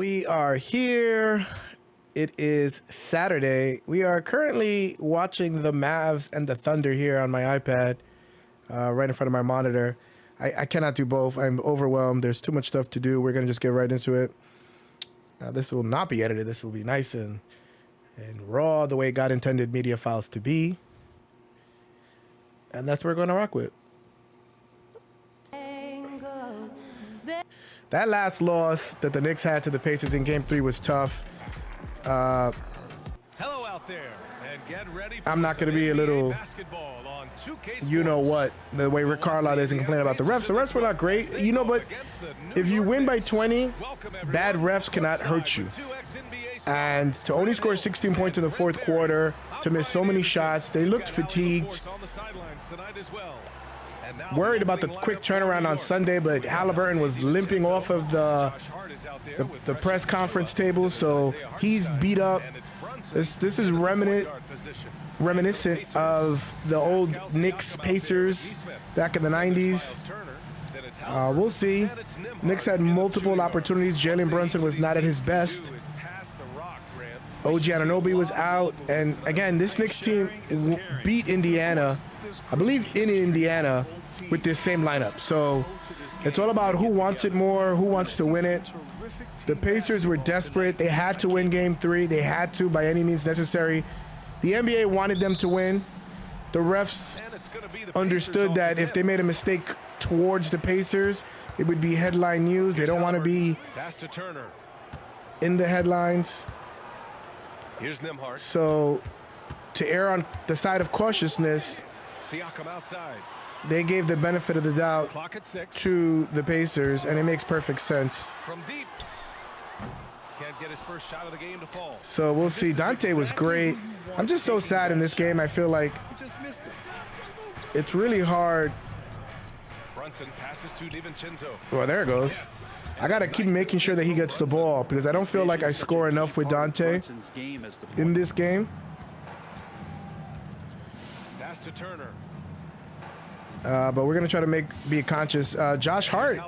We are here. It is Saturday. We are currently watching the Mavs and the Thunder here on my iPad, right in front of my monitor. I cannot do both. I'm overwhelmed. There's too much stuff to do. We're going to just get right into it. This will not be edited. This will be nice and raw, the way God intended media files to be. And that's what we're going to rock with. That last loss that the Knicks had to the Pacers in Game 3 was tough. Hello out there, and get ready for I'm not going to be a little, you know what, the way Rick Carlisle is and complain about the refs. The refs were not great, you know, but if you win by 20, bad refs cannot hurt you. And to only score 16 points in the fourth quarter, to miss so many shots, they looked fatigued. Worried about the quick turnaround on Sunday, but HammyBurton was limping off of the press conference table, so he's beat up. This is reminiscent of the old Knicks Pacers back in the 90s. We'll see. Knicks had multiple opportunities. Brunson was not at his best. OG Anunoby was out, and again, this Knicks team beat Indiana, I believe in Indiana, with this same lineup. So it's all about who wants it more, who wants to win it. The Pacers were desperate. They had to win Game 3. They had to by any means necessary. The NBA wanted them to win. The refs understood that if they made a mistake towards the Pacers, it would be headline news. They don't want to be in the headlines. So to err on the side of cautiousness, they gave the benefit of the doubt to the Pacers, and it makes perfect sense. So we'll see. Dante was great. I'm just so sad in this game. I feel like it's really hard. Well, there it goes. I got to keep making sure that he gets the ball because I don't feel like I score enough with Dante in this game. But we're going to try to be conscious. Josh Hart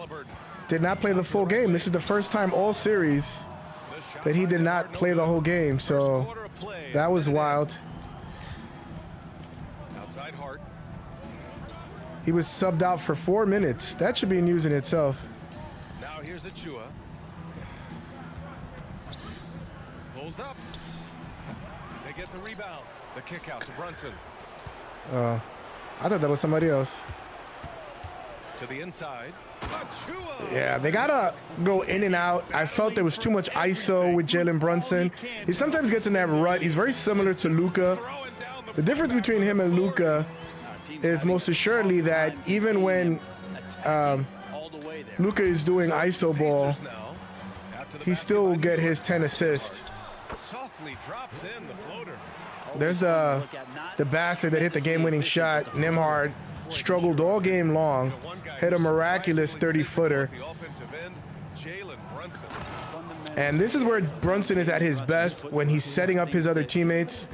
did not play the full game. This is the first time all series that he did not play the whole game. So that was wild. He was subbed out for 4 minutes. That should be news in itself. Now here's Achua. Pulls up. They get the rebound. The kick out to Brunson. I thought that was somebody else. To the inside. Yeah, they gotta go in and out. I felt there was too much ISO with Brunson. He sometimes gets in that rut. He's very similar to Luka. The difference between him and Luka is most assuredly that even when Luka is doing ISO ball, he still will get his 10 assists. There's the bastard that hit the game-winning shot. Nembhard struggled all game long, hit a miraculous 30-footer. And this is where Brunson is at his best when he's setting up his other teammates.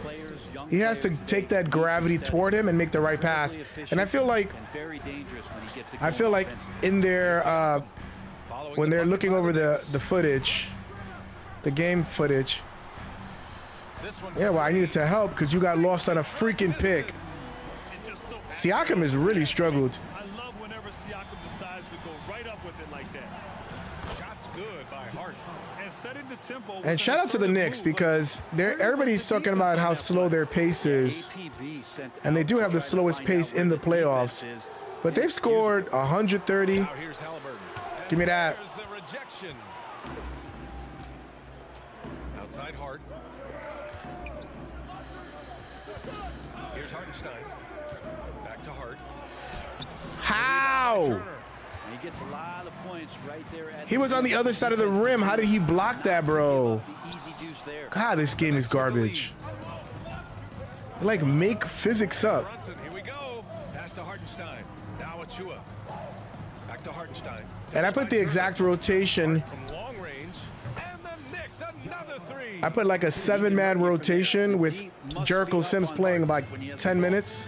He has to take that gravity toward him and make the right pass. And I feel like in their when they're looking over the footage, the game footage. Yeah, well, I needed to help because you got lost on a freaking pick. Siakam has really struggled. I love whenever Siakam decides to go right up with it like that. Shots good by Hart. And setting the tempo. And shout out to the Knicks because everybody's talking about how slow their pace is. And they do have the slowest pace in the playoffs. But they've scored 130. Give me that. Outside Hart. Here's Hartenstein. Back to Hart. How? He gets a lot of points right there. He was on the other side of the rim. How did he block that, bro? God, this game is garbage. Like, make physics up. Brunson, here we go. Pass to Hartenstein. Now Achua. Back to Hartenstein. And I put the exact rotation. From long range. And the Knicks, another three. I put like a 7-man rotation with Jericho Sims playing about 10 minutes.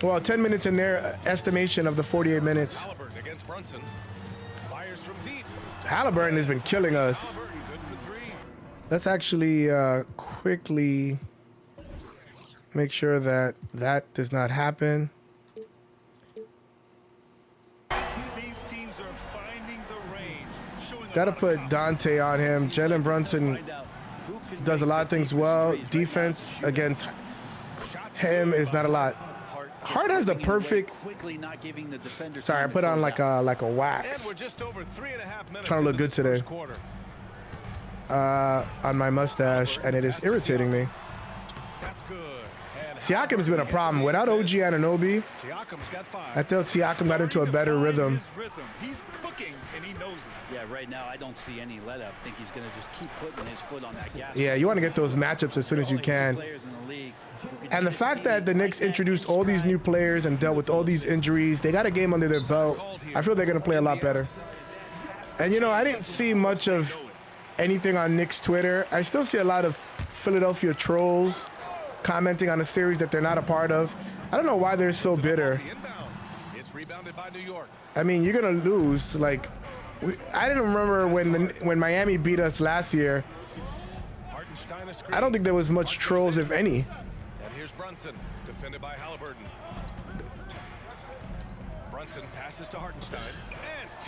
Well, 10 minutes in their estimation of the 48 minutes. HammyBurton against Brunson. Fires from deep. HammyBurton has been killing us. Let's actually quickly make sure that that does not happen. These teams are finding the range, showing Got to put Dante on him. Jalen Brunson does a lot of things well. Defense against him is not a lot. Hart has the perfect. Sorry, I put on like a wax. Trying to look good today. On my mustache, and it is irritating me. Siakam's been a problem. Without OG Anunoby, I thought Siakam got into a better rhythm. He's cooking, and he knows it. Yeah, right now I don't see any let up. I think he's going to just keep putting his foot on that gas. Yeah, you want to get those matchups as soon as you can. And the fact that the Knicks introduced all these new players and dealt with all these injuries, they got a game under their belt. I feel they're going to play a lot better. And, you know, I didn't see much of anything on Knicks Twitter. I still see a lot of Philadelphia trolls commenting on a series that they're not a part of. I don't know why they're so bitter. I mean, you're going to lose. Like, I didn't remember when Miami beat us last year. I don't think there was much trolls, if any. And here's Brunson, defended by HammyBurton. Brunson passes to Hartenstein.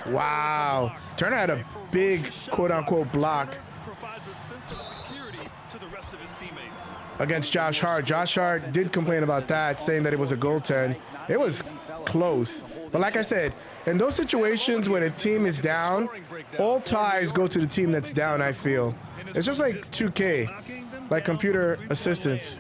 And Wow. Turner had a big quote-unquote block Provides a sense of security to the rest of his teammates. against Josh Hart. Josh Hart did complain about that, saying that it was a goaltend. It was close. But like I said, in those situations when a team is down, all ties go to the team that's down, I feel. It's just like 2K, like computer assistance.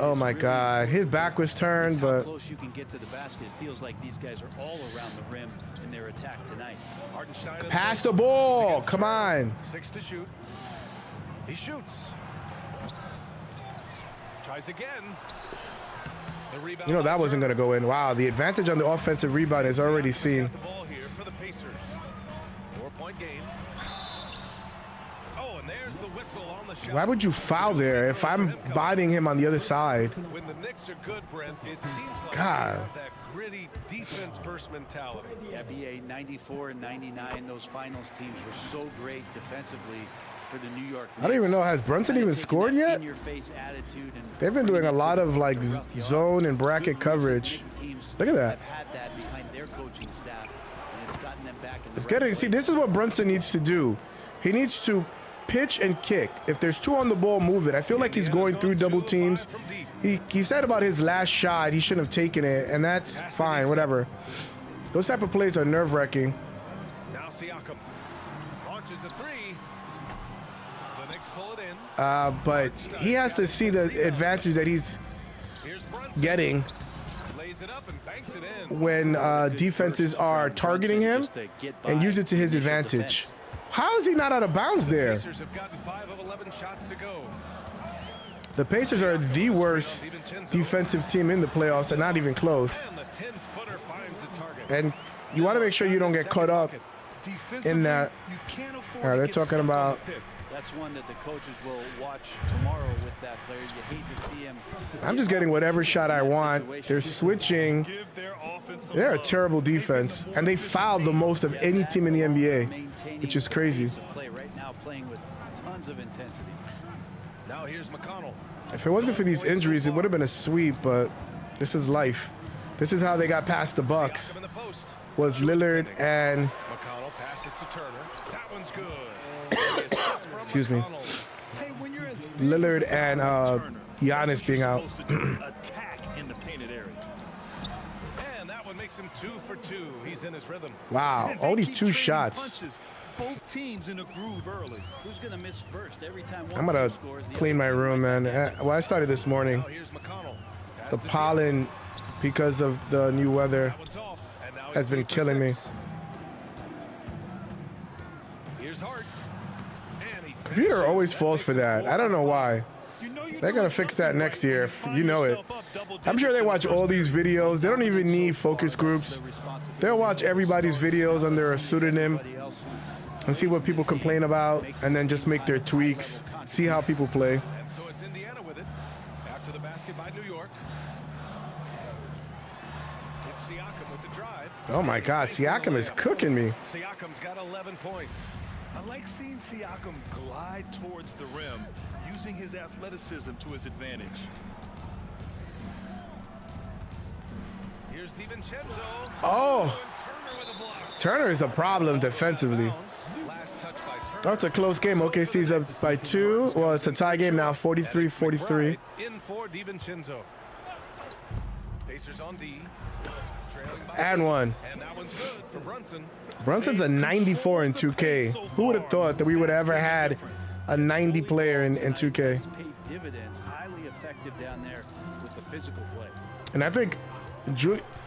Oh my God, his back was turned, but close you can get to the basket. It feels like these guys are all around the rim in their attack tonight. pass the ball. Come on. 6 to shoot. He shoots. Tries again. The rebound. You know that wasn't going to go in. Wow, the advantage on the offensive rebound is already seen. The ball here for the Pacers. 4-point game. Oh, and there's the whistle on the shot. Why would you foul there if I'm bodying him on the other side? When the Knicks are good, Brent, it seems like God. they have that gritty defense-first mentality. Yeah, BA 94 and 99, those finals teams were so great defensively for the New York Knicks. I don't even know, has Brunson even scored yet? In-your-face attitude and They've been doing a lot of like zone and bracket coverage. Look at that. have had that behind their coaching staff, and it's gotten them back in the It's right getting, place. see, this is what Brunson needs to do. He needs to pitch and kick. If there's two on the ball, move it. I feel like he's going through double teams. He said about his last shot, he shouldn't have taken it, and that's fine, whatever. Those type of plays are nerve-wracking. Now Siakam launches a three. The Knicks pull it in. But he has to see the advantage that he's Here's Brunson. getting Lays it up and banks it in. when defenses are targeting him and use it to his advantage. How is he not out of bounds there? Pacers have gotten 5 of 11 shots to go. The Pacers are the worst defensive team in the playoffs and not even close. And the 10-footer finds the target. And you want to make sure you don't get caught up in that. You can't afford All right, to they're get talking stuck on about. the pick. That's one that the coaches will watch tomorrow with that player. You hate to see him. I'm just getting whatever shot I want. They're switching. Give their offense They're a love. terrible defense, and they fouled the most of any team in the NBA, Maintaining which is the crazy. pace of play right now, playing with tons of intensity. Now here's McConnell. If it wasn't for these injuries, it would have been a sweep, but this is life. This is how they got past the Bucks. In the post. Was Lillard and McConnell passes to Turner. That one's good. excuse me, Hey, when you're as big Lillard as and Turner, Giannis being out. supposed to do attack in the painted area. And that one makes him 2 for 2. He's in his rhythm. Wow, If they only keep 2 trading shots. punches, both teams in a groove early. Who's going to miss first? Every time one I'm gonna team scores, the clean other my team room, right man. back. Well, I started this morning. Now here's McConnell. Pass The to pollen, because of the new weather, That one's off. And now has he's been 3 for killing me. 6. Here's Hart. And he Computer finishes. always falls for that. I don't know why. You know you're They're gonna doing fix that something next right year. when find You know it. yourself up double I'm sure they digits watch in the all first these videos. They don't even need focus groups. They'll watch everybody's videos under a pseudonym and see what people complain about, and then just make their tweaks, see how people play. And so it's Indiana with it. After the basket by New York. It's Siakam with the drive. Oh my God, Siakam is cooking me. Siakam's got 11 points. I like seeing Siakam glide towards the rim, using his athleticism to his advantage. Here's DiVincenzo. Oh, Turner with a block. Turner is the problem defensively. Last touch by Turner. Oh, it's a close game. OKC's up by 2. Well, it's a tie game now, 43-43. In for DiVincenzo. Pacers on D. Trailing by And 1. And that one's good for Brunson. Brunson's a 94 in 2K. Who would have thought that we would have ever had a 90 player in 2K? Paid dividends, highly effective down there with the physical play. And I think,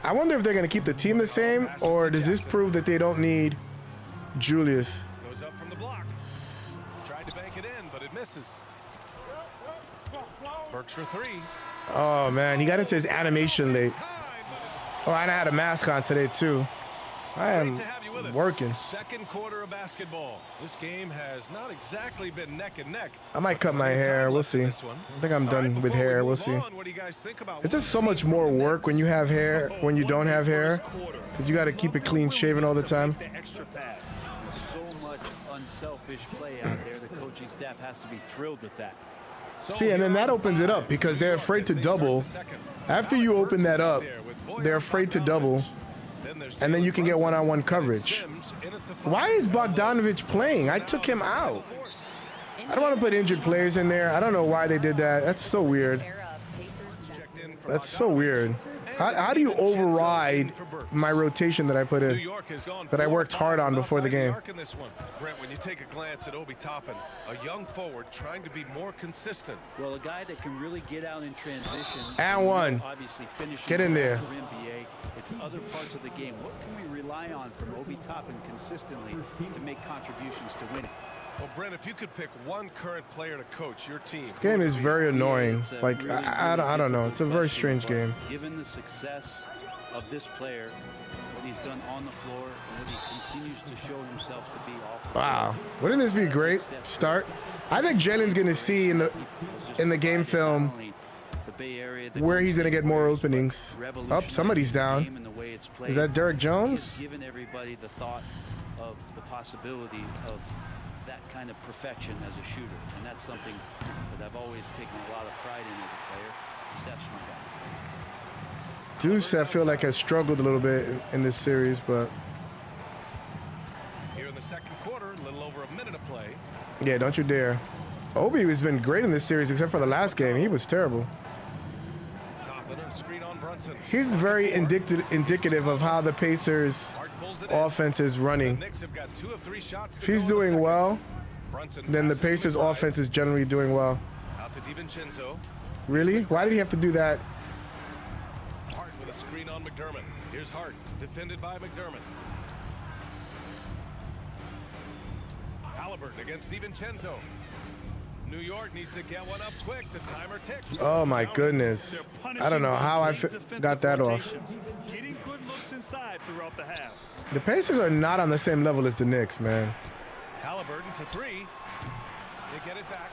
I wonder if they're going to keep the team the same, or does this prove that they don't need Julius? Goes up from the block. Tried to bank it in, but it misses. Burks for 3. Oh, man, he got into his animation late. Oh, and I had a mask on today, too. I am working. Second quarter of basketball. This game has not exactly been neck and neck. I might cut my hair. We'll see. I think I'm done with hair. We'll see. It's just so much more work when you have hair, when you don't have hair, because you got to keep it clean shaven all the time. So much unselfish play out there. The coaching staff has to be thrilled with that. See, and then that opens it up because they're afraid to double. After you open that up, they're afraid to double, and then you can get one-on-one coverage. Why is Bogdanovich playing? I took him out. I don't want to put injured players in there. I don't know why they did that. That's so weird. That's so weird. How do you override my rotation that I put in, that I worked hard on before the game? Brent, when you take a glance at Obi Toppin, a young forward trying to be more consistent. Well, a guy that can really get out in transition. And 1. Obviously finishing. Get in there. NBA. It's other parts of the game. What can we rely on from Obi Toppin consistently to make contributions to winning? Well, Brent, if you could pick one current player to coach your team. This game is very annoying. Like, I don't know. It's a very strange game. Given the success of this player, what he's done on the floor, and what he continues to show himself to be off the floor. Wow. Wouldn't this be a great start? I think Jalen's going to see in the game film where he's going to get more openings. Oh, somebody's down. Is that Derek Jones? Given everybody the thought of the possibility of that kind of perfection as a shooter, and that's something that I've always taken a lot of pride in as a player. Steph's my guy. Deuce, I feel like has struggled a little bit in this series, but Here in the second quarter, a little over a minute of play. yeah, don't you dare. Obi has been great in this series, except for the last game. He was terrible. Toppin, a screen on Brunson. He's very indicative of how the Pacers' offense is running. Knicks have got 2 of 3 shots. If he's doing well, then the Pacers' offense is generally doing well. Out to DiVincenzo. Really? Why did he have to do that? Hart with a screen on McDermott. Here's Hart, defended by McDermott. HammyBurton against DiVincenzo. New York needs to get one up quick. The timer ticks. Oh my goodness. I don't know how I got that off. Getting good looks inside throughout the half. The Pacers are not on the same level as the Knicks, man. HammyBurton for 3. They get it back.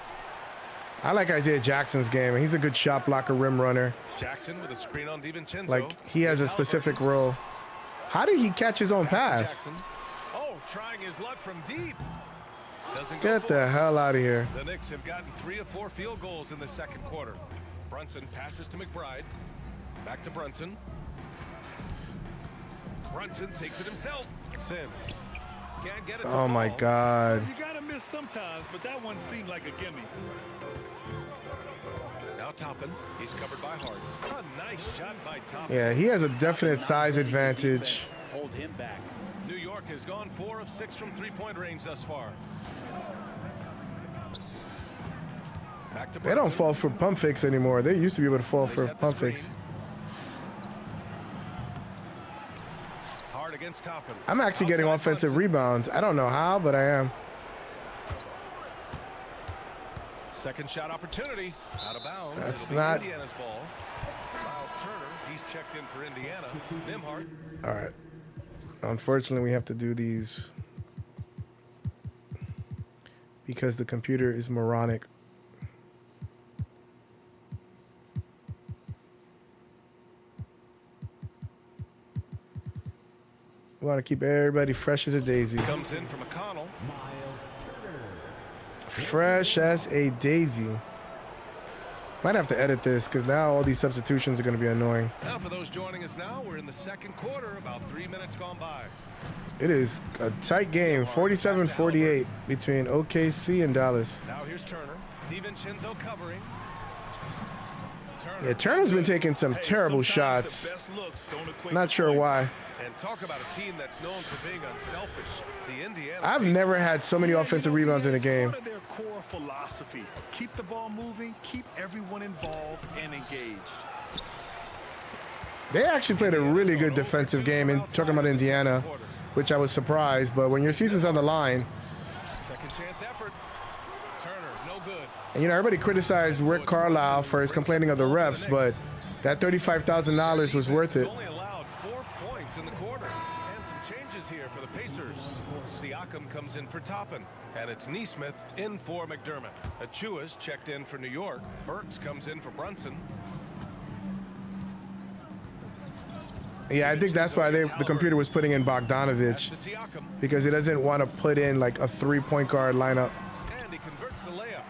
I like Isaiah Jackson's game. He's a good shot blocker, rim runner. Jackson with a screen on DiVincenzo. Like, he has a specific role. How did he catch his own pass? Jackson. Oh, trying his luck from deep. Doesn't go Get for the it. hell out of here. The Knicks have gotten 3 of 4 field goals in the second quarter. Brunson passes to McBride. Back to Brunson. Brunson takes it himself. Sims. Can't get it to Oh my fall. God. You gotta miss sometimes, but that one seemed like a gimme. Now Toppin. He's covered by Hart. A nice shot by Toppin. Yeah, he has a definite size advantage. Hold him back. New York has gone 4 of 6 from three-point range thus far. Back to They don't fall for pump fakes anymore. They used to be able to fall for pump fakes. Hard against Toppin. I'm actually getting Outside offensive Brunson. rebounds. I don't know how, but I am. Second shot opportunity. Out of bounds. That's It'll be not- Indiana's ball. Miles Turner. He's checked in for Indiana. Nimhart. All right. Unfortunately, we have to do these because the computer is moronic. We want to keep everybody fresh as a daisy. Comes in from McConnell. Fresh as a daisy. Might have to edit this because now all these substitutions are going to be annoying. Now for those joining us now, we're in the second quarter, about 3 minutes gone by. It is a tight game, 47-48 between OKC and Dallas. Now here's Turner. DiVincenzo covering. Yeah, Turner's been taking some terrible shots. Not sure why. And talk about a team that's known for being unselfish. The Indiana. I've never had so many offensive rebounds in a game. Part of their core philosophy. Keep the ball moving, keep everyone involved and engaged. They actually played a really good defensive game in talking about Indiana, which I was surprised. But when your season's on the line, Second chance effort. Turner, no good. and, you know, everybody criticized Rick Carlisle for his complaining of the refs, but that $35,000 was worth it. Only allowed 4 points in the quarter. And some changes here for the Pacers. Siakam comes in for Toppin. And it's Nesmith in for McDermott. Achua's checked in for New York. Burks comes in for Brunson. Yeah, I think that's why the computer was putting in Bogdanovich, To Siakam. because he doesn't want to put in like a 3-point guard lineup. And he converts the layup.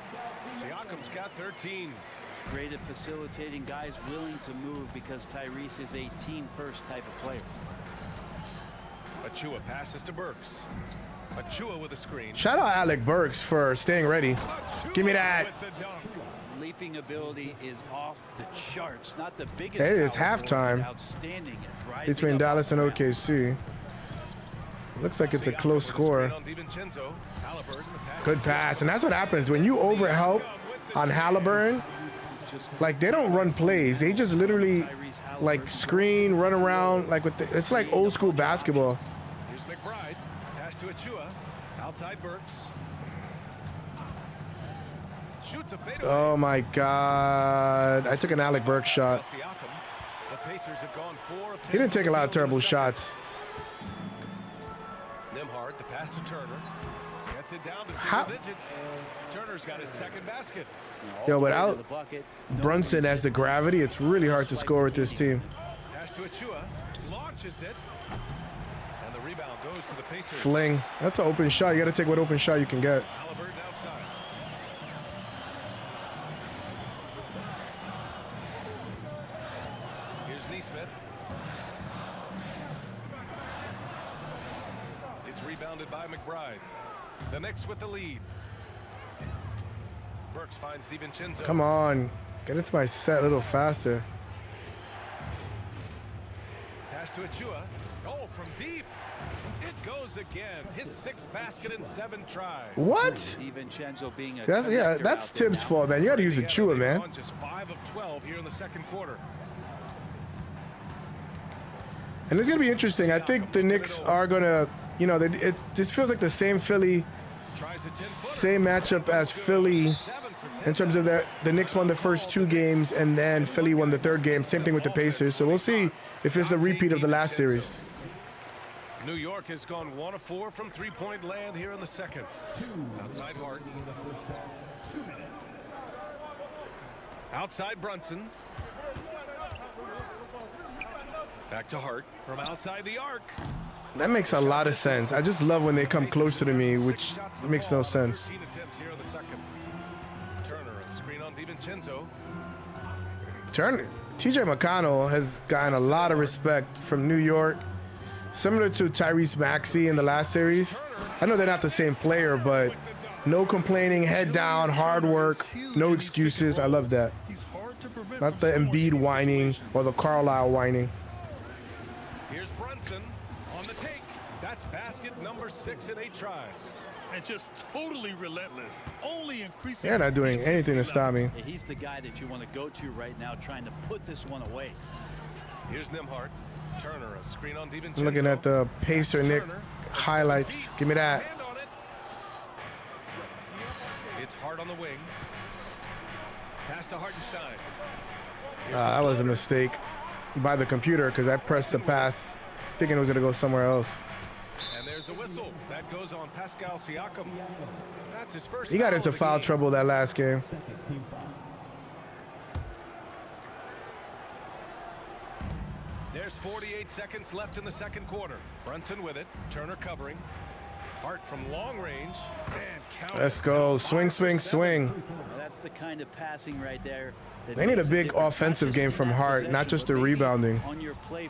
Siakam's got 13. Great at facilitating, guys willing to move because Tyrese is a team-first type of player. Achua passes to Burks. Achua with a screen. Shout out Alec Burks for staying ready. Give me that. With the dunk. Leaping ability is off the charts. Not the biggest. It is power forward, halftime outstanding at rising between up Dallas and off the ground. OKC. Looks like it's a close score. Good pass, and that's what happens when you overhelp on HammyBurton. Like, they don't run plays; they just literally like screen, run around like with it's like old school basketball. Here's McBride. Pass to Achua. Outside Burks. Shoots a fadeaway. Oh my God! I took an Alec Burks shot. Siakam. The Pacers have gone 4 of 10. He didn't take a lot of terrible shots. Nembhard, the pass to Turner. Gets it down to How- single digits. Turner's got his second basket. Yo, All the way to without the bucket. No Brunson as the gravity, it's really hard to score with this team. Pass to Achua. Launches it. And the rebound goes to the Pacers. Fling. That's an open shot. You got to take what open shot you can get. HammyBurton outside. Here's Nesmith. It's rebounded by McBride. The Knicks with the lead. Burks finds DiVincenzo. Come on. Get into my set a little faster. Pass to Achua. Oh, from deep. It goes again. His 6th basket in 7 tries. What? DiVincenzo being a That's connector that's out there Tibbs' now. fault, man. You got to use a Together, Chua, they've man. gone just 5 of 12 here in the second quarter. And it's gonna be interesting. I think the Knicks are gonna, you know, this feels like the same Philly, Tries a 10-footer. same matchup as Philly 7 for 10. in terms of the Knicks won the first 2 games and then Philly won the 3rd game. Same thing with the Pacers. So we'll see if it's a repeat of the last series. New York has gone 1 of 4 from 3-point land here in the second. Outside Hart. Outside Brunson. Back to Hart from outside the arc. That makes a lot of sense. I just love when they come closer to me, which makes no sense. 13 attempts here in the second. Turner, a screen on DiVincenzo. TJ McConnell has gotten a lot of respect from New York, similar to Tyrese Maxey in the last series. I know they're not the same player, but no complaining, head down, hard work, no excuses. I love that. He's hard to prevent Not the from scoring Embiid from whining situations. or the Carlisle whining. Here's Brunson on the take. That's basket number 6 in 8 tries. And just totally relentless. Only increasing. They're not doing anything to stop me. Yeah, he's the guy that you want to go to right now, trying to put this one away. Here's Nembhard. Turner, a screen on DiVincenzo. I'm looking at the Pacer Nick highlights. Give me that. Hand on it. It's Hart on the wing. Pass to Hartenstein. That was a mistake by the computer because I pressed the pass thinking it was going to go somewhere else. And there's a whistle. That goes on Pascal Siakam. That's his first. He got foul into of the foul game. trouble that last game. There's 48 seconds left in the second quarter. Brunson with it. Turner covering. Hart from long range. And Let's go. Swing, swing, swing. Well, that's the kind of passing right there. They need a big offensive game from Hart, not just the rebounding.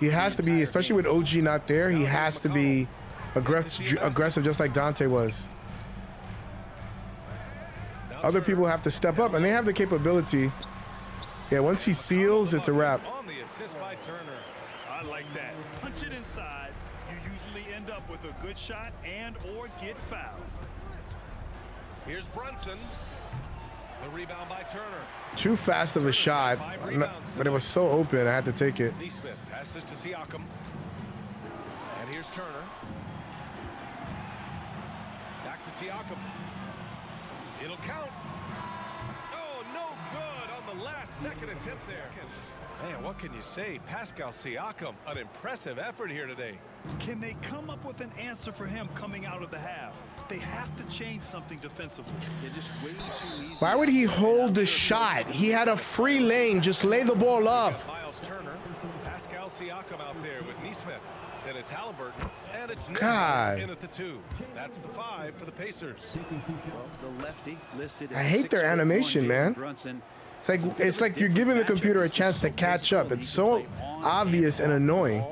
He has to be, especially with OG not there, he has to be aggressive just like Dante was. Other people have to step up, and they have the capability. Yeah, once he seals, it's a wrap. On the assist by Turner. I like that. Punch it inside. You usually end up with a good shot and or get fouled. Here's Brunson. The rebound by Turner. Too fast of a shot, but it was so open, I had to take it. Neesmith passes to Siakam. And here's Turner. Back to Siakam. It'll count. Oh, no good on the last second attempt there. Man, what can you say? Pascal Siakam, an impressive effort here today. Can they come up with an answer for him coming out of the half? They have to change something defensively. They're just way too easy. Why would he hold the shot? He had a free lane. Just lay the ball up. Miles Turner, Pascal Siakam out there with Neesmith. Then it's HammyBurton, and it's God. in at the 2. That's the 5 for the Pacers. Well, the lefty listed. I hate their animation, man. Brunson. It's like you're giving the computer a chance to catch up. It's so obvious and annoying.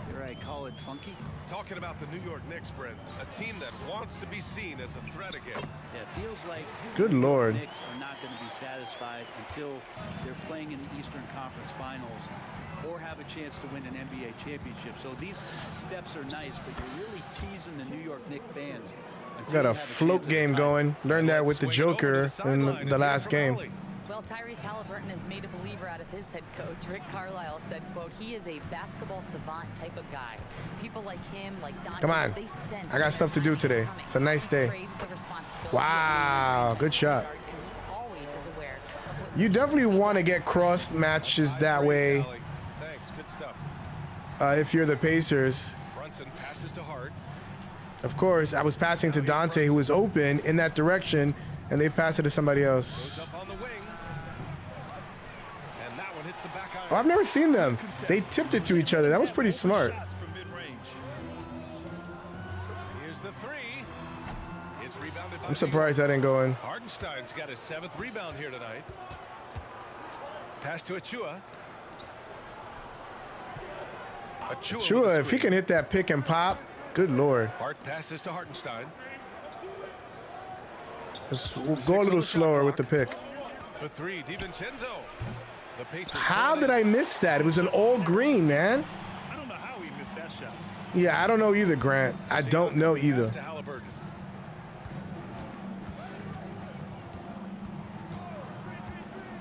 Here I call it funky. Talking about the New York Knicks, Brent, a team that wants to be seen as a threat again. Yeah, it feels like Good the Lord. Knicks are not going to be satisfied until they're playing in the Eastern Conference Finals or have a chance to win an NBA championship. So these steps are nice, but you're really teasing the New York Knicks fans. Got a float game going. Learned that with the Joker in the last game. Well, Tyrese Halliburton has made a believer out of his head coach. Rick Carlisle said, quote, he is a basketball savant type of guy. People like him, like Don, Come on. they sense I got stuff to do today. It's a nice day. craves the responsibility Wow, of good shot. and he always is aware of what You definitely want to get cross matches that way Thanks, good stuff. if you're the Pacers. Brunson passes to Hart. Of course, I was passing to Dante, who was open in that direction, and they passed it to somebody Goes else. up on the wing. And that one hits the back iron. Oh, I've never seen them. They tipped it to each other. That was pretty smart. Shots from mid-range. Here's the 3. It's rebounded by I'm surprised that didn't go in. Hardenstein's got his 7th rebound here tonight. Pass to Achua. Chua, if he can hit that pick and pop, good Lord. Hart passes to Hartenstein. Just go a little slower with the pick. For 3, DiVincenzo. The Pacers. How did I miss that? It was an all green, man. I don't know how he missed that shot. Yeah, I don't know either, Grant. I don't know either. Pass to Halliburton.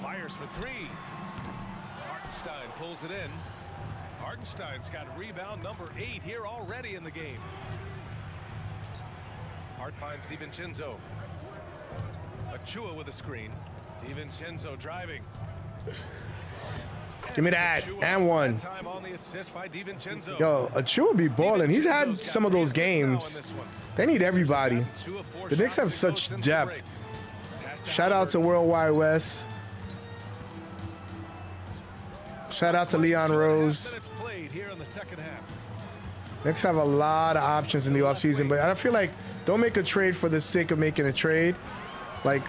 Fires for 3. Hartenstein pulls it in. Hartenstein's got rebound number 8 here already in the game. Hart finds DiVincenzo. Achua with a screen. DiVincenzo driving. Give me that. And one. Time on the assist by DiVincenzo. Yo, Achua be balling. He's had some of those games. They need everybody. The Knicks have such depth. Shout out to Worldwide West. Shout out to Leon Rose. Knicks have a lot of options in the offseason, but I feel like don't make a trade for the sake of making a trade. Like,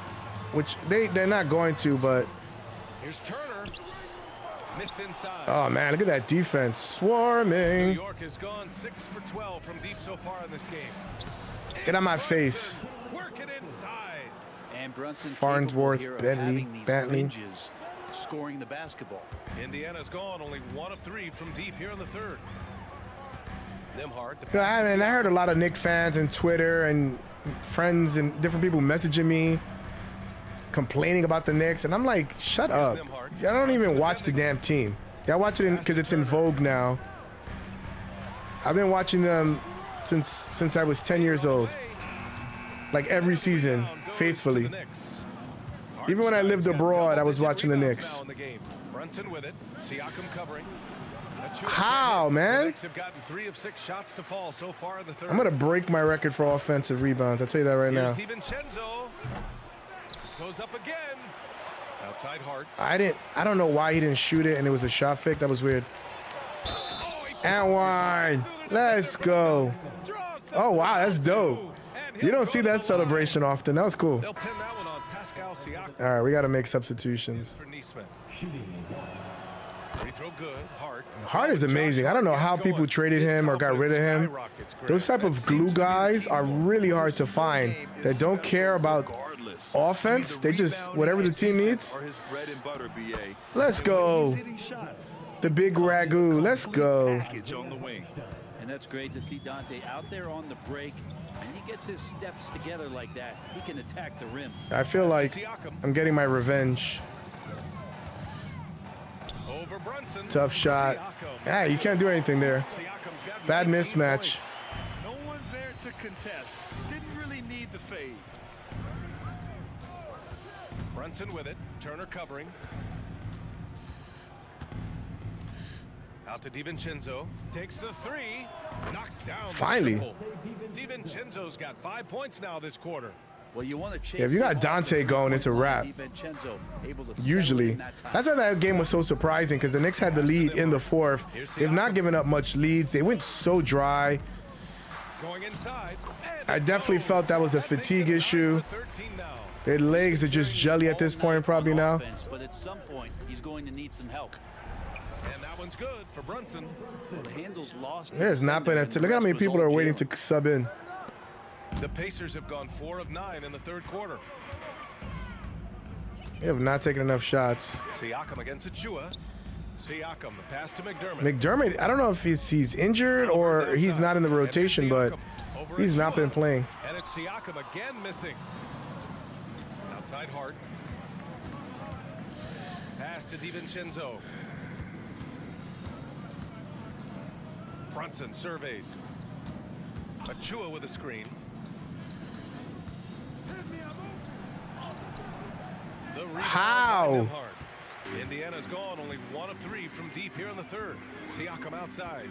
which they're not going to, but. Here's Turner. Missed inside. Oh, man, look at that defense. Swarming. New York has gone 6 for 12 from deep so far in this game. Get out my face. Working inside. And Brunson Farnsworth, capable here of Bentley, having these Bentley. ranges, scoring the basketball. Indiana's gone only 1 of 3 from deep here in the 3rd. Nimhart. You know, I heard a lot of Knicks fans on Twitter and friends and different people messaging me, complaining about the Knicks, and I'm like, shut up. Y'all don't even watch the damn team. Y'all watch it because it's in vogue now. I've been watching them since I was 10 years old. Like every season, faithfully. Even when I lived abroad, I was watching the Knicks. Brunson with it. Siakam covering. How, man? Have gotten 3 of 6 shots to fall so far in the 3rd. I'm gonna break my record for offensive rebounds. I'll tell you that right now. DiVincenzo goes up again. Outside Hart. I don't know why he didn't shoot it and it was a shot fake. That was weird. And one. Let's go. Oh wow, that's dope. You don't see that celebration often. That was cool. They'll pin that one on Pascal Siakam. All right, we got to make substitutions. For Neesmith. Free throw good. Hart. Hart is amazing. I don't know how people traded him or got rid of him. Those type of glue guys are really hard to find that don't care about offense. They just, whatever the team needs. Let's go. The big ragu. Let's go. And that's great to see Dante out there on the break. And he gets his steps together like that. He can attack the rim. I feel like I'm getting my revenge. Over Brunson. Tough shot. Ah, you can't do anything there. Bad mismatch. No one there to contest. Didn't really need the fade. Brunson with it. Turner covering. Out to DiVincenzo. Takes the three. Knocks down. Finally. DiVincenzo's got 5 points now this quarter. Well, you want to chase. Yeah, if you got Dante going, it's a wrap. Usually. That's why that game was so surprising, because the Knicks had the lead in the fourth. They've not given up much leads. They went so dry. Going inside. I definitely felt that was a fatigue issue. Their legs are just jelly at this point probably now. But at some point, he's going to need some help. And that one's good for Brunson. Handles lost. There's not been a look at how many people are waiting to sub in. The Pacers have gone 4 of 9 in the third quarter. They have not taken enough shots. Siakam against Achua. Siakam, the pass to McDermott. McDermott, I don't know if he's injured or he's not in the rotation, but he's not been playing. And it's Siakam again missing. Outside Hart. Pass to DiVincenzo. Brunson surveys. Achua with a screen. How? Indiana's gone only 1 of 3 from deep here in the third. Siakam outside.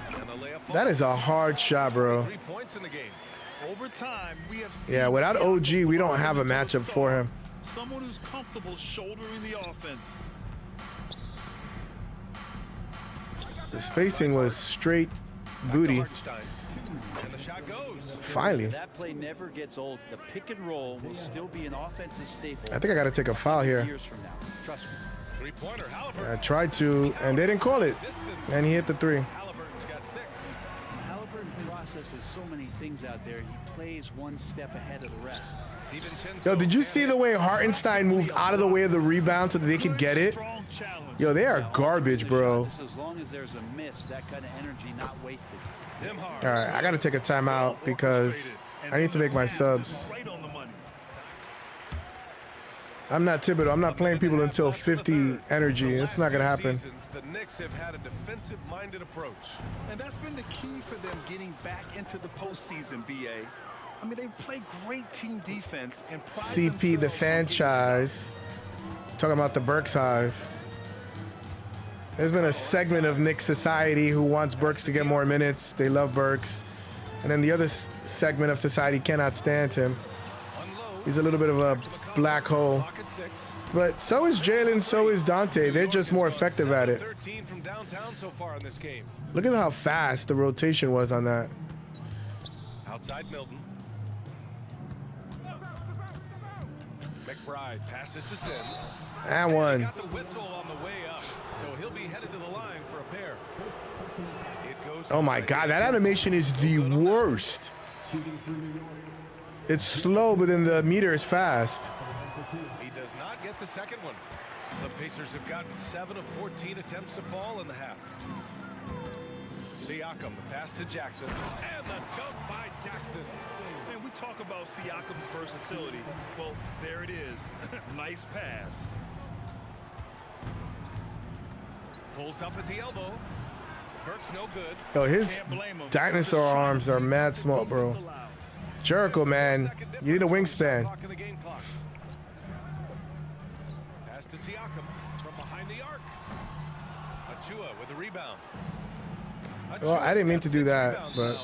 And the layup. That is a hard shot, bro. 3 points in the game. Over time, we have seen. Yeah, without OG, we don't have a matchup for him. Someone who's comfortable shouldering the offense. The spacing was straight booty. And the shot goes. Finally. That play never gets old. The pick and roll will still be an offensive staple. I think I got to take a foul here. Years from now. Trust me. Three-pointer, HammyBurton. I tried to, and they didn't call it. And he hit the three. HammyBurton's got 6. HammyBurton processes so many things out there. He plays one step ahead of the rest. Yo, did you see the way Hartenstein moved out of the way of the rebound so that they could get it? Yo, they are garbage, bro. As long as there's a miss, that kind of energy not wasted. All right, I got to take a timeout because I need to make my subs. I'm not Thibodeau. I'm not playing people until 50 energy. It's not going to happen. The Knicks have had a defensive-minded approach. And that's been the key for them getting back into the postseason, BA. I mean, they play great team defense. And CP, the franchise. Talking about the Burks Hive. There's been a segment of Knicks society who wants Burks to get more minutes. They love Burks. And then the other segment of society cannot stand him. He's a little bit of a black hole. But so is Jalen, so is Dante. They're just more effective at it. 13 from downtown so far in this game. Look at how fast the rotation was on that. Outside Milton. McBride passes to Sims. And one. Got the whistle on the way up, so he'll be headed to the line for a pair. It goes. Oh my God, that animation is the worst. It's slow, but then the meter is fast. He does not get the second one. The Pacers have gotten 7 of 14 attempts to fall in the half. Siakam, the pass to Jackson, and the dunk by Jackson. And we talk about Siakam's versatility. Well, there it is. Nice pass. Pulls up at the elbow. Burks no good. Yo, his dinosaur arms are mad small, bro. Jericho, man, you need a wingspan. Pass to Siakam from behind the arc. Achua with a rebound. Well, I didn't mean to do that, but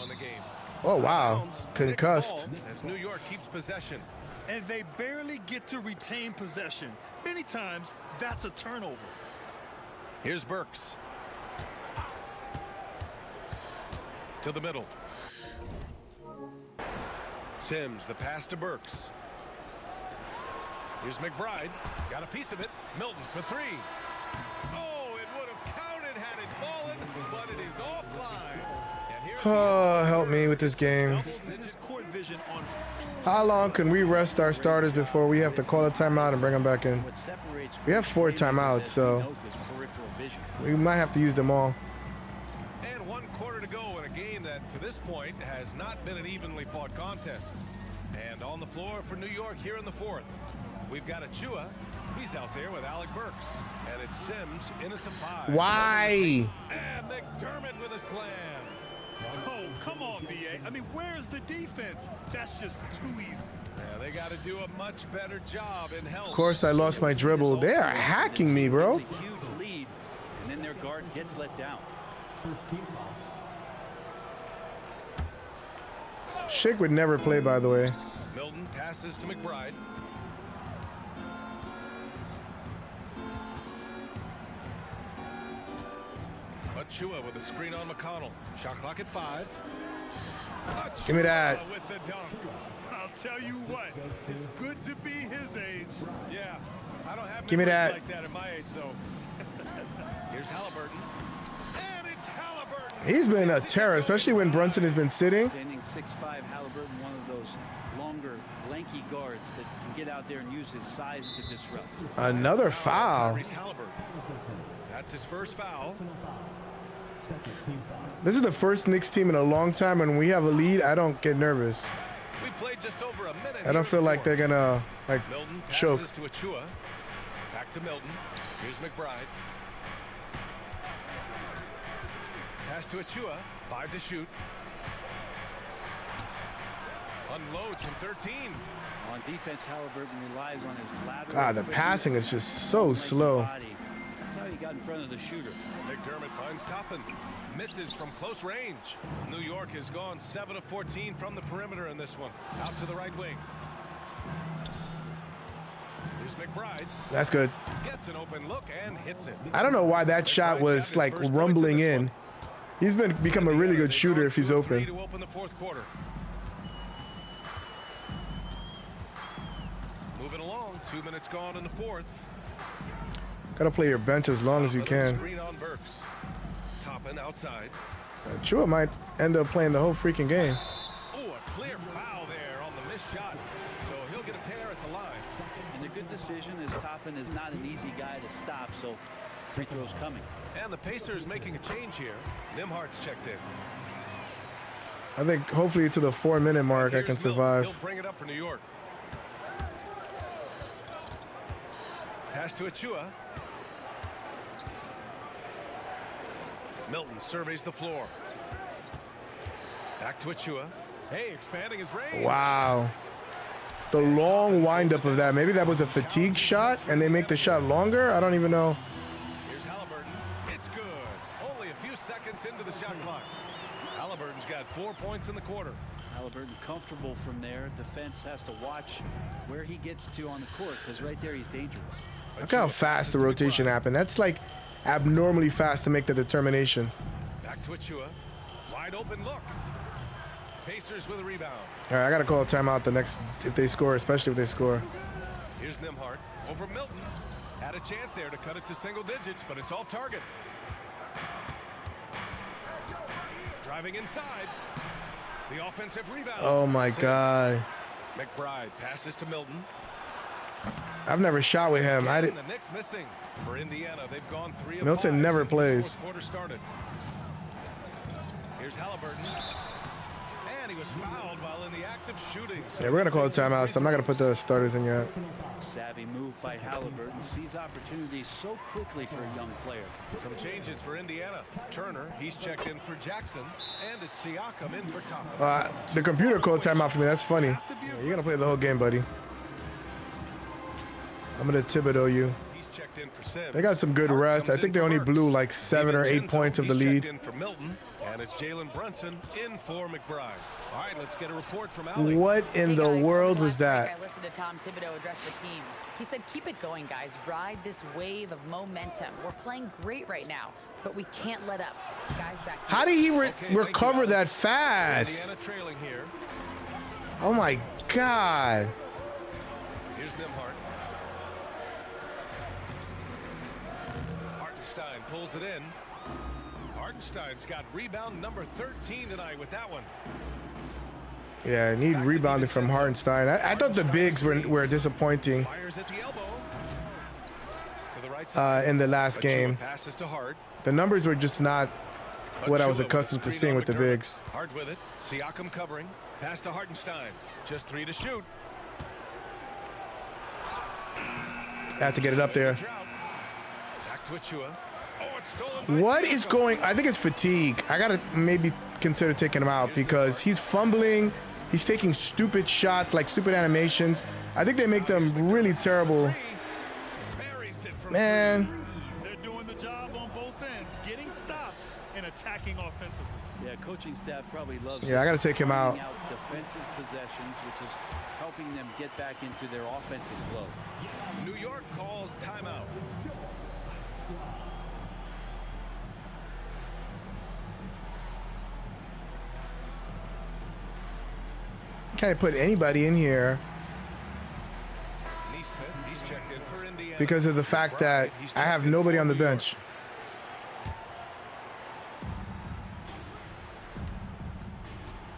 oh wow, concussed. As New York keeps possession. And they barely get to retain possession. Many times, that's a turnover. Here's Burks. To the middle. Sims, the pass to Burks. Here's McBride. Got a piece of it. Milton for three. Oh, it would have counted had it fallen, but it is offline. And here's Oh, help me with this game. Court vision on How long can we rest our starters before we have to call a timeout and bring them back in? What separates We have 4 timeouts, so is peripheral vision. we might have to use them all. And 1 quarter to go in a game that, to this point, has not been an evenly fought contest. And on the floor for New York here in the 4th, we've got Achua. He's out there with Alec Burks. And it's Sims in at the 5. Why? And McDermott with a slam. Oh, come on, BA. I mean, where's the defense? That's just too easy. Yeah, they got to do a much better job in help. Of course, I lost my dribble. They are hacking me, bro. It's a huge lead, and then their guard gets let down. Shake would never play, by the way. Milton passes to McBride. Achua with a screen on McConnell. Shot clock at 5. Give me that. Achua with the dunk. I'll tell you what, it's good to be his age. Yeah, I don't have Give me that. like that at my age, though. Here's HammyBurton. And it's HammyBurton. He's been a terror, especially when Brunson has been sitting. Standing 6'5", HammyBurton, one of those longer, lanky guards that can get out there and use his size to disrupt. Another foul. Tyrese HammyBurton. That's his first foul. This is the first Knicks team in a long time, and when we have a lead, I don't get nervous. We played just over a minute. I don't feel like they're gonna like Milton choke. passes to Achua. Back to Milton. Here's McBride. Pass to Achua. 5 to shoot. Unloads from 13. On defense, HammyBurton relies on his lateral. God, the quickness passing is just so slow. body. That's how he got in front of the shooter. McDermott finds Toppin. Misses from close range. New York has gone 7 of 14 from the perimeter in this one. Out to the right wing. Here's McBride. That's good. Gets an open look and hits it. I don't know why that shot was like rumbling in. He's become a really good shooter if he's open. To open the 4th quarter. Moving along. 2 minutes gone in the 4th. Gotta play your bench as long as you can. Screen on Burks. Toppin outside. Chua might end up playing the whole freaking game. Oh, a clear foul there on the missed shot. So he'll get a pair at the line. And a good decision as Toppin is not an easy guy to stop, so free throws coming. And the Pacers making a change here. Nimhart's checked in. I think hopefully to the 4-minute mark I can Here's survive. Milton. He'll bring it up for New York. Pass to Achua. Milton surveys the floor. Back to Achua. Hey, expanding his range. Wow. The long windup of that. Maybe that was a fatigue shot and they make the shot longer. I don't even know. Here's HammyBurton. It's good. Only a few seconds into the shot clock. HammyBurton's got 4 points in the quarter. HammyBurton comfortable from there. Defense has to watch where he gets to on the court, because right there he's dangerous. Look how fast the rotation happened. That's like abnormally fast to make the determination. Back to Achua. Wide open look. Pacers with a rebound. All right, I got to call a timeout the next, if they score, especially if they score. Here's Nimhart over Milton. Had a chance there to cut it to single digits, but it's off target. Driving inside. The offensive rebound. Oh my God. McBride passes to Milton. I've never shot with him. I did. The Knicks missing for Indiana. They've gone 3 of Milton 5 never since the plays. 4th quarter started. Here's HammyBurton. And he was fouled while in the act of shooting. Yeah, we're gonna call a timeout, so I'm not gonna put the starters in yet. Savvy move by HammyBurton. Sees opportunities so quickly for a young player. Some changes for Indiana. Turner, he's checked in for Jackson. And it's Siakam in for Toppin. The computer called timeout for me. That's funny. Yeah, you're gonna play the whole game, buddy. I'm gonna Thibodeau you. He's checked in for Sims. They got some good rest. I think they only blew like 7 or 8 points of the He's lead. checked in for Milton, and it's Jalen Brunson in for McBride. All right, let's get a report from Ali. What in Hey the guys, world last was week that? I listened to Tom Thibodeau address the team. He said, keep it going, guys. Ride this wave of momentum. We're playing great right now, but we can't let up. Guys, back to How you. did he Okay, thank you, recover Ali. that fast? Indiana trailing here. Oh my God. Here's Nimhart. Hartenstein pulls it in. Hartenstein's got rebound number 13 tonight with that one. Yeah, I need rebounding from Hartenstein. I thought the bigs were disappointing Fires at the elbow. To the right side. in the last game. Passes to Hart. The numbers were just not what I was Achua accustomed to screen seeing on with the McDermott. bigs. Hart with it. Siakam covering. Pass to Hartenstein. Just 3 to shoot. Had to get it up there. Back to Achua. Oh, it's stolen by What is Siakam. going? I think it's fatigue. I gotta maybe consider taking him out because he's fumbling. He's taking stupid shots, like stupid animations. I think they make them really terrible. Buries it from Man, They're doing the job on both ends, getting stops and attacking offensively. Yeah, coaching staff probably loves. Yeah, I gotta take him out. finding defensive possessions, which is helping them get back into their offensive flow. New York calls timeout. can't put anybody in here Neesmith, he's checked in for Indiana. because of the fact that I have nobody on the bench.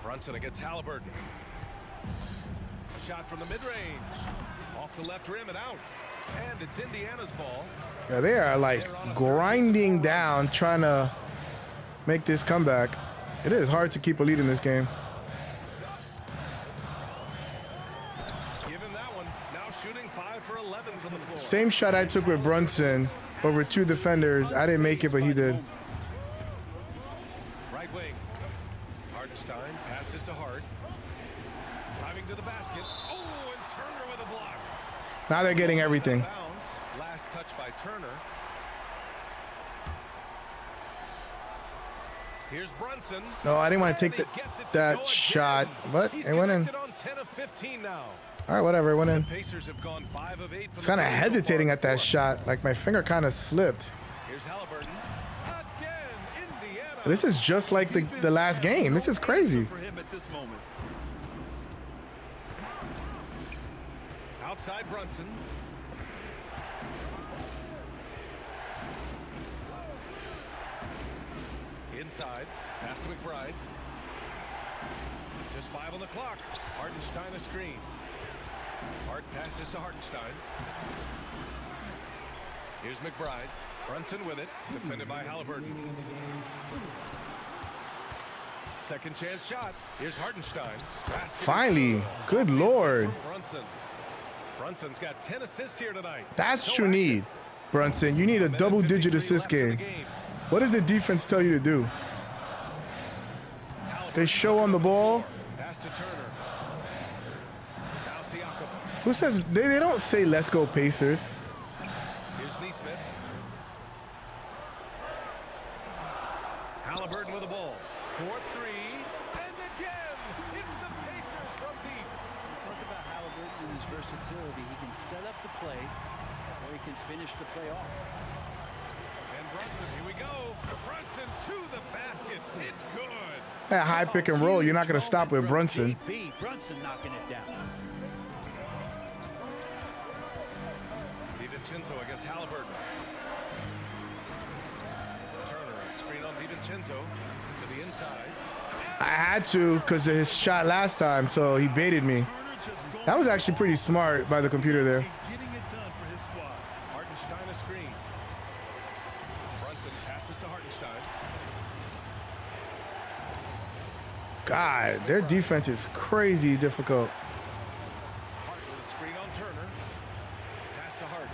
Brunson against HammyBurton. Shot from the mid-range. Off the left rim and out. And it's Indiana's ball. Yeah, they are like grinding down, trying to make this comeback. It is hard to keep a lead in this game. Given that one. Now shooting 5 for 11 from the floor. Same shot I took with Brunson over 2 defenders. I didn't make it, but he did. Right wing. Hartenstein passes to Hart. Driving to the basket. Oh, and Turner with a block. Now they're getting everything. Bounds. Last touch by Turner. Here's Brunson. No, I didn't want to take that shot, but He's it went in. connected on 10 of 15 now. All right, whatever, it went in. Pacers have gone 5 of 8. I was kind of hesitating at that shot. Like my finger kind of slipped. Here's HammyBurton. Again, Indiana. This is just like the last game. This is crazy. For him at this moment. Outside Brunson. Inside. Pass to McBride. Just 5 on the clock. Hartenstein a screen. Hart passes to Hartenstein. Here's McBride. Brunson with it. Defended by HammyBurton. Second chance shot. Here's Hartenstein. Basket Finally, good Lord. Brunson. Brunson's got 10 assists here tonight. That's what you need, Brunson. You need a double-digit assist game. What does the defense tell you to do? They show on the ball. Pass to Turner. Now Siakam. Who says they don't say let's go Pacers? Here's Neesmith. HammyBurton with the ball. 4-3. And again, it's the Pacers from deep. Talk about HammyBurton and his versatility. He can set up the play, or he can finish the play off. And Brunson, here we go. Brunson to the basket. It's good. That high pick and roll, you're not going to stop with Brunson. JB, Brunson knocking it down. DiVincenzo against HammyBurton. Turner, a screen on DiVincenzo to the inside. I had to because of his shot last time, so he baited me. That was actually pretty smart by the computer there. Getting it done for his squad. Hartenstein a screen. Brunson passes to Hartenstein. God, their defense is crazy difficult. Hart with a screen on Turner. Pass to Hart.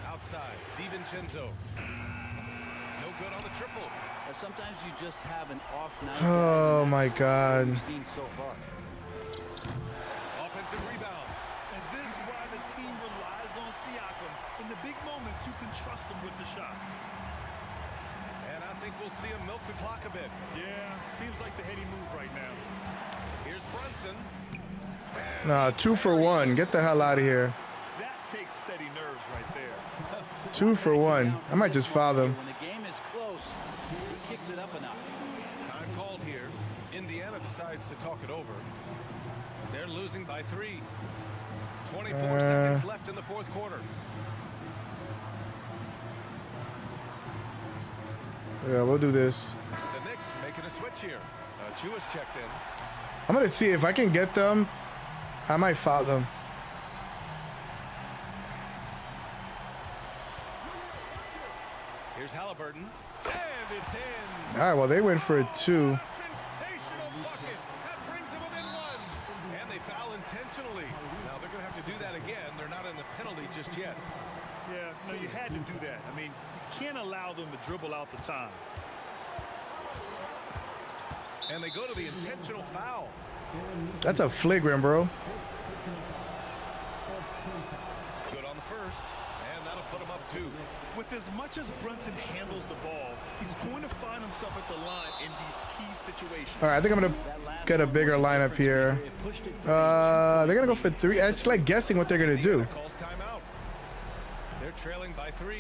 Outside, DiVincenzo. No good on the triple. Sometimes you just have an off night. Oh my God. We've seen so far. Offensive rebound. And this is why the team relies on Siakam. In the big moments, you can trust him with the shot. And I think we'll see him milk the clock a bit. Yeah, seems like the heady move right now. Here's Brunson. Nah, 2 for 1. Get the hell out of here. That takes steady nerves right there. 2 for 1. I might just foul them. When the game is close, he kicks it up a notch. Time called here. Indiana Indiana decides to talk it over. They're losing by 3. 24 seconds left in the fourth quarter. Yeah, we'll do this. The Knicks making a switch here. Chewis checked in. I'm going to see if I can get them. I might foul them. Here's HammyBurton. And it's in. All right, well, they went for a 2. Sensational bucket. That brings them within 1. And they foul intentionally. Now they're going to have to do that again. They're not in the penalty just yet. Yeah, no, you had to do that. I mean, you can't allow them to dribble out the time. And they go to the intentional foul. That's a flagrant, bro. Good on the first. And that'll put him up 2. With as much as Brunson handles the ball, he's going to find himself at the line in these key situations. All right, I think I'm going to get a bigger lineup here. They're going to go for 3. It's like guessing what they're going to do. Calls timeout. They're trailing by 3.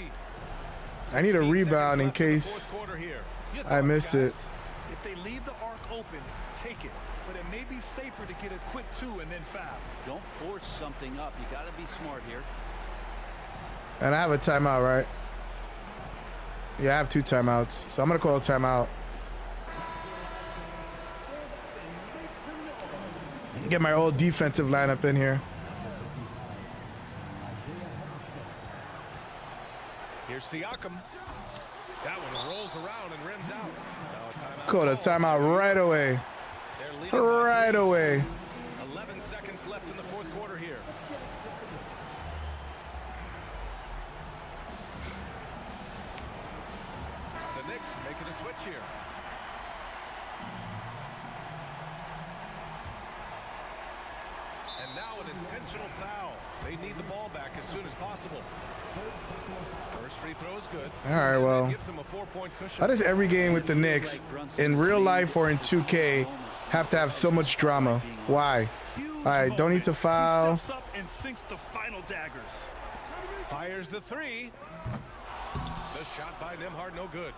I need a rebound in case I miss it. If they leave the arc open, take it. But it may be safer to get a quick 2 and then foul. Don't force something up. You got to be smart here. And I have a timeout, right? Yeah, I have 2 timeouts. So I'm going to call a timeout. Get my old defensive lineup in here. Here's Siakam. That one rolls around and rims out. Call a timeout right away. Right away. 11 seconds left in the fourth quarter here. The Knicks making a switch here. And now an intentional foul. They need the ball back as soon as possible. First free throw is good. All right, well, Gives them a 4-point cushion. how does every game with the Knicks in real life or in 2K have to have so much drama? Why? All right, don't need to foul. He steps up and sinks the final daggers. Fires the 3. The shot by Nembhard, no good.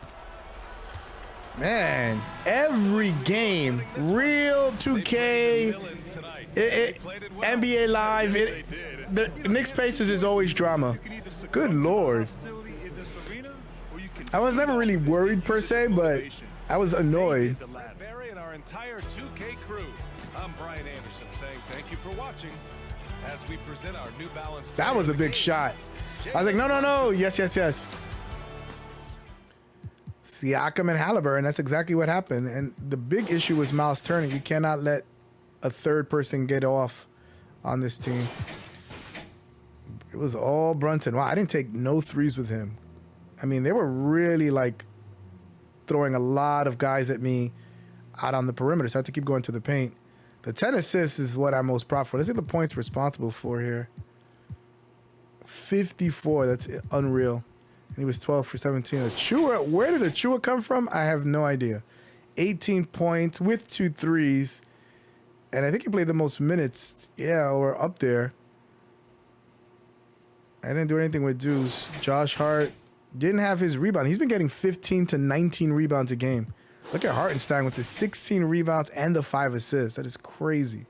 Man, every game, real 2K, NBA Live, the Knicks Pacers is always drama. Good Lord. I was never really worried per se, but I was annoyed. Barry and our entire 2K crew. I'm Brian Anderson saying thank you for watching as we present our New Balance. That was a big shot. I was like, no, no, no. Yes, yes, yes. Siakam and HammyBurton, that's exactly what happened. And the big issue was Miles Turner. You cannot let a third person get off on this team. It was all Brunson. Wow, I didn't take no threes with him. I mean, they were really like throwing a lot of guys at me out on the perimeter, so I had to keep going to the paint. The 10 assists is what I'm most proud for. Let's see the points responsible for here. 54, that's unreal. And he was 12 for 17. Achua, where did Achua come from? I have no idea. 18 points with 2 threes. And I think he played the most minutes. Yeah, or up there. I didn't do anything with Deuce. Josh Hart didn't have his rebound. He's been getting 15 to 19 rebounds a game. Look at Hartenstein with the 16 rebounds and the 5 assists. That is crazy.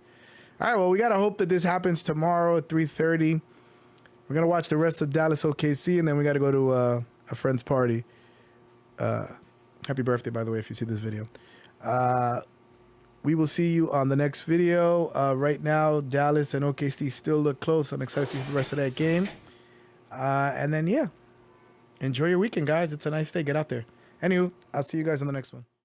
All right, well, we got to hope that this happens tomorrow at 3:30. We're going to watch the rest of Dallas OKC, and then we got to go to a friend's party. Happy birthday, by the way, if you see this video. We will see you on the next video. Right now, Dallas and OKC still look close. I'm excited to see the rest of that game. And then, yeah, enjoy your weekend, guys. It's a nice day. Get out there. Anywho, I'll see you guys on the next one.